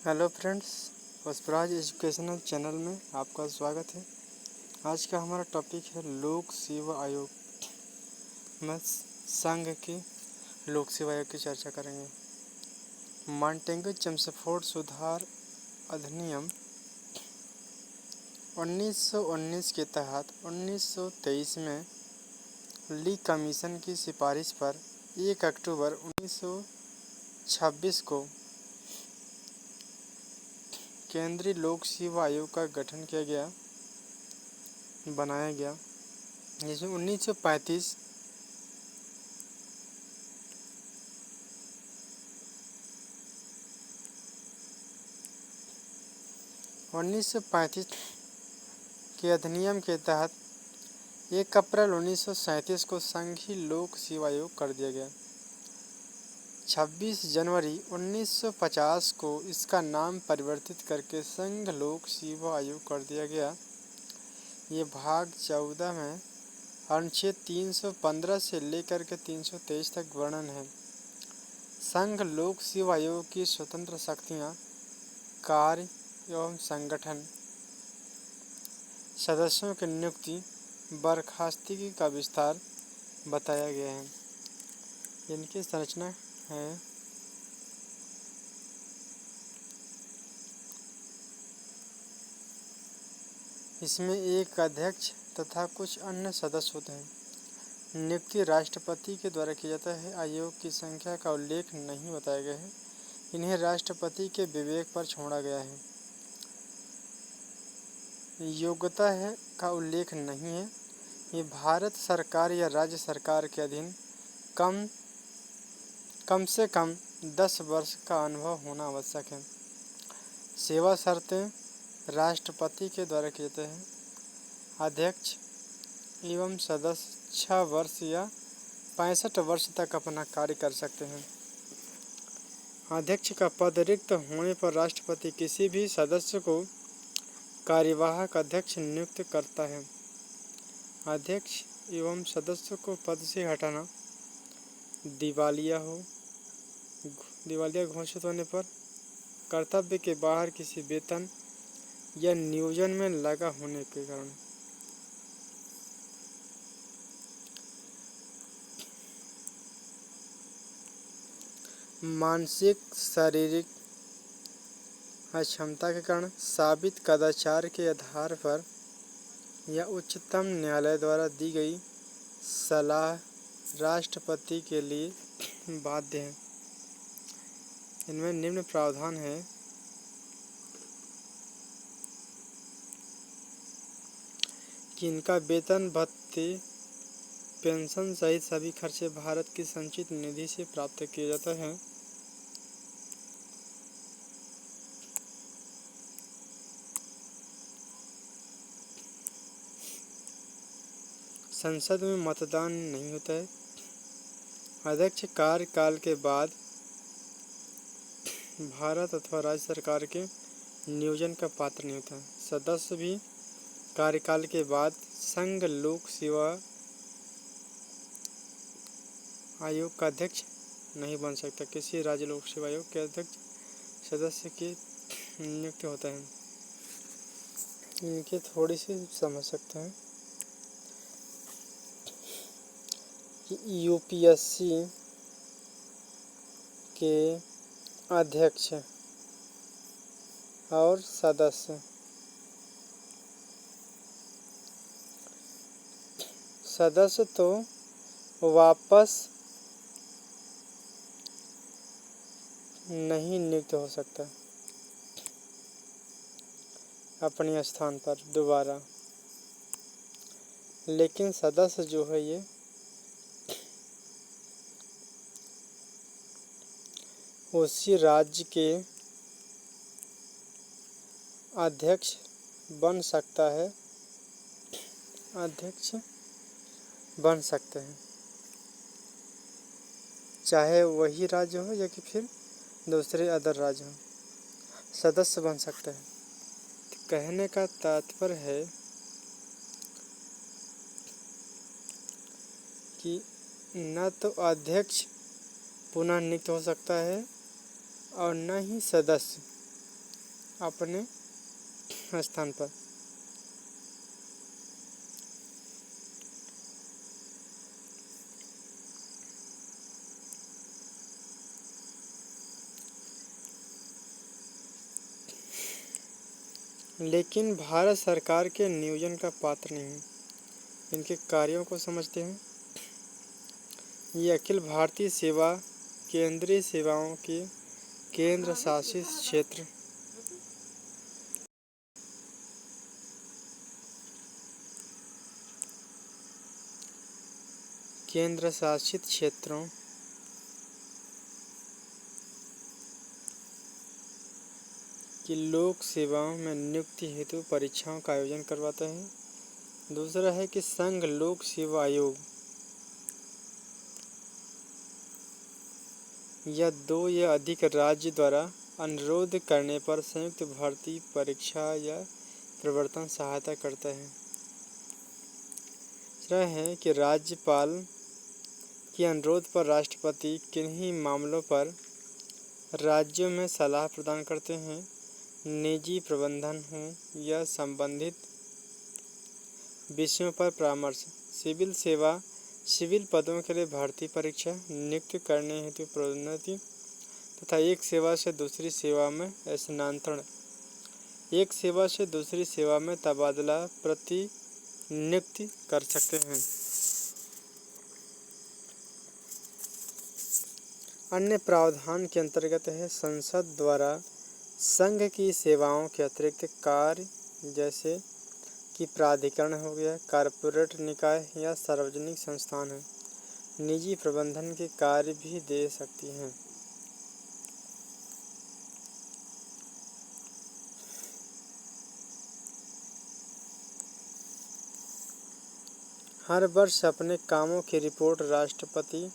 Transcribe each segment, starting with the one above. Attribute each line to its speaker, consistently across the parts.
Speaker 1: Hello friends, Pushparaj educational channel में आपका स्वागत है। आज का हमारा टॉपिक है लोक सेवा आयोग। मैं संघ के लोक सेवा आयोग की चर्चा करेंगे। मॉन्टेगू चेम्सफोर्ड सुधार अधिनियम 1919 के तहत 1923 में ली कमीशन की सिफारिश पर 1 अक्टूबर 1926 को केंद्रीय लोक सेवा आयोग का गठन बनाया गया, जिसमें 1935 के अधिनियम के तहत 1 अप्रैल 1937 को संघीय लोक सेवा आयोग कर दिया गया। 26 जनवरी 1950 को इसका नाम परिवर्तित करके संघ लोक सेवा आयोग कर दिया गया। ये भाग 14 में अनुच्छेद 315 से लेकर के 323 तक वर्णन है। संघ लोक सेवा आयोग की स्वतंत्र शक्तियाँ, कार्य एवं संगठन, सदस्यों की नियुक्ति, बर्खास्तगी का विस्तार बताया गया है। इनकी संरचना है इसमें एक अध्यक्ष तथा कुछ अन्य सदस्य होते हैं। नियुक्ति राष्ट्रपति के द्वारा किया जाता है। आयोग की संख्या का उल्लेख नहीं बताया गया है। इन्हें राष्ट्रपति के विवेक पर छोड़ा गया है। योग्यता का उल्लेख नहीं है। ये भारत सरकार या राज्य सरकार के अधीन कम से कम 10 वर्ष का अनुभव होना आवश्यक है। सेवा शर्तें राष्ट्रपति के द्वारा किए जाते हैं। अध्यक्ष एवं सदस्य 6 वर्ष या 65 वर्ष तक अपना कार्य कर सकते हैं। अध्यक्ष का पद रिक्त होने पर राष्ट्रपति किसी भी सदस्य को कार्यवाहक अध्यक्ष नियुक्त करता है। अध्यक्ष एवं सदस्य को पद से हटाना दिवालिया घोषित होने पर, कर्तव्य के बाहर किसी वेतन या नियोजन में लगा होने के कारण। मानसिक शारीरिक अक्षमता के कारण साबित कदाचार के आधार पर या उच्चतम न्यायालय द्वारा दी गई सलाह राष्ट्रपति के लिए बाध्य है। इनमें निम्न प्रावधान है कि इनका वेतन, भत्ते, पेंशन सहित सभी खर्चे भारत की संचित निधि से प्राप्त किया जाता है। संसद में मतदान नहीं होता है। अध्यक्ष कार्यकाल के बाद भारत अथवा राज्य सरकार के नियोजन का पात्र नहीं होता। सदस्य भी कार्यकाल के बाद संघ लोक सेवा आयोग का अध्यक्ष नहीं बन सकता। किसी राज्य लोक सेवा आयोग के अध्यक्ष सदस्य की नियुक्ति होता है। इनके थोड़ी सी समझ सकते हैं कि यूपीएससी के अध्यक्ष और सदस्य तो वापस नहीं नियुक्त हो सकता अपने स्थान पर दोबारा, लेकिन सदस्य जो है ये उसी राज्य के अध्यक्ष बन सकते हैं, चाहे वही राज्य हो या कि फिर दूसरे अदर राज्य हो, सदस्य बन सकते हैं। तो कहने का तात्पर्य है कि न तो अध्यक्ष पुनः नियुक्त हो सकता है और न ही सदस्य। अपने स्थान पर। लेकिन भारत सरकार के नियोजन का पात्र नहीं है। इनके कार्यों को समझते हैं। ये अखिल भारतीय सेवा केंद्रीय सेवाओं के केंद्र शासित क्षेत्र केंद्र शासित क्षेत्रों की लोक सेवाओं में नियुक्ति हेतु परीक्षाओं का आयोजन करवाता है। दूसरा है कि संघ लोक सेवा आयोग या 2 या अधिक राज्य द्वारा अनुरोध करने पर संयुक्त भर्ती परीक्षा या प्रवर्तन सहायता करता है। तीसरा है कि राज्यपाल के अनुरोध पर राष्ट्रपति किन्हीं मामलों पर राज्यों में सलाह प्रदान करते हैं। निजी प्रबंधन हो या संबंधित विषयों पर परामर्श। सिविल सेवा सिविल पदों के लिए भर्ती परीक्षा, नियुक्त करने हेतु प्रोन्नति तथा एक सेवा से दूसरी सेवा में स्थानांतरण, एक सेवा से दूसरी सेवा में तबादला प्रतिनियुक्ति कर सकते हैं। अन्य प्रावधान के अंतर्गत है संसद द्वारा संघ की सेवाओं के अतिरिक्त कार्य, जैसे कि प्राधिकरण हो गया, कॉर्पोरेट निकाय या सार्वजनिक संस्थान है, निजी प्रबंधन के कार्य भी दे सकती हैं। हर वर्ष अपने कामों की रिपोर्ट राष्ट्रपति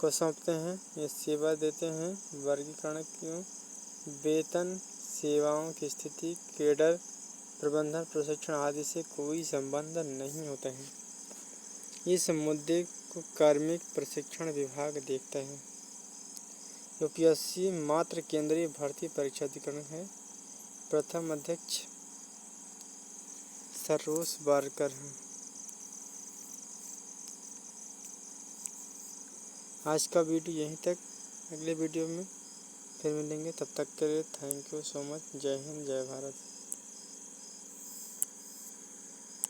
Speaker 1: को सौंपते हैं। ये सेवा देते हैं। वर्गीकरण क्यों? वेतन, सेवाओं की स्थिति, केडर, प्रबंधन, प्रशिक्षण आदि से कोई संबंध नहीं होता है। इस मुद्दे को कार्मिक प्रशिक्षण विभाग देखता है। यूपीएससी मात्र केंद्रीय भर्ती परीक्षा अधिकरण है। प्रथम अध्यक्ष सरोज बारकर हैं। आज का वीडियो यहीं तक। अगले वीडियो में फिर मिलेंगे। तब तक के लिए थैंक यू सो मच। जय हिंद, जय भारत।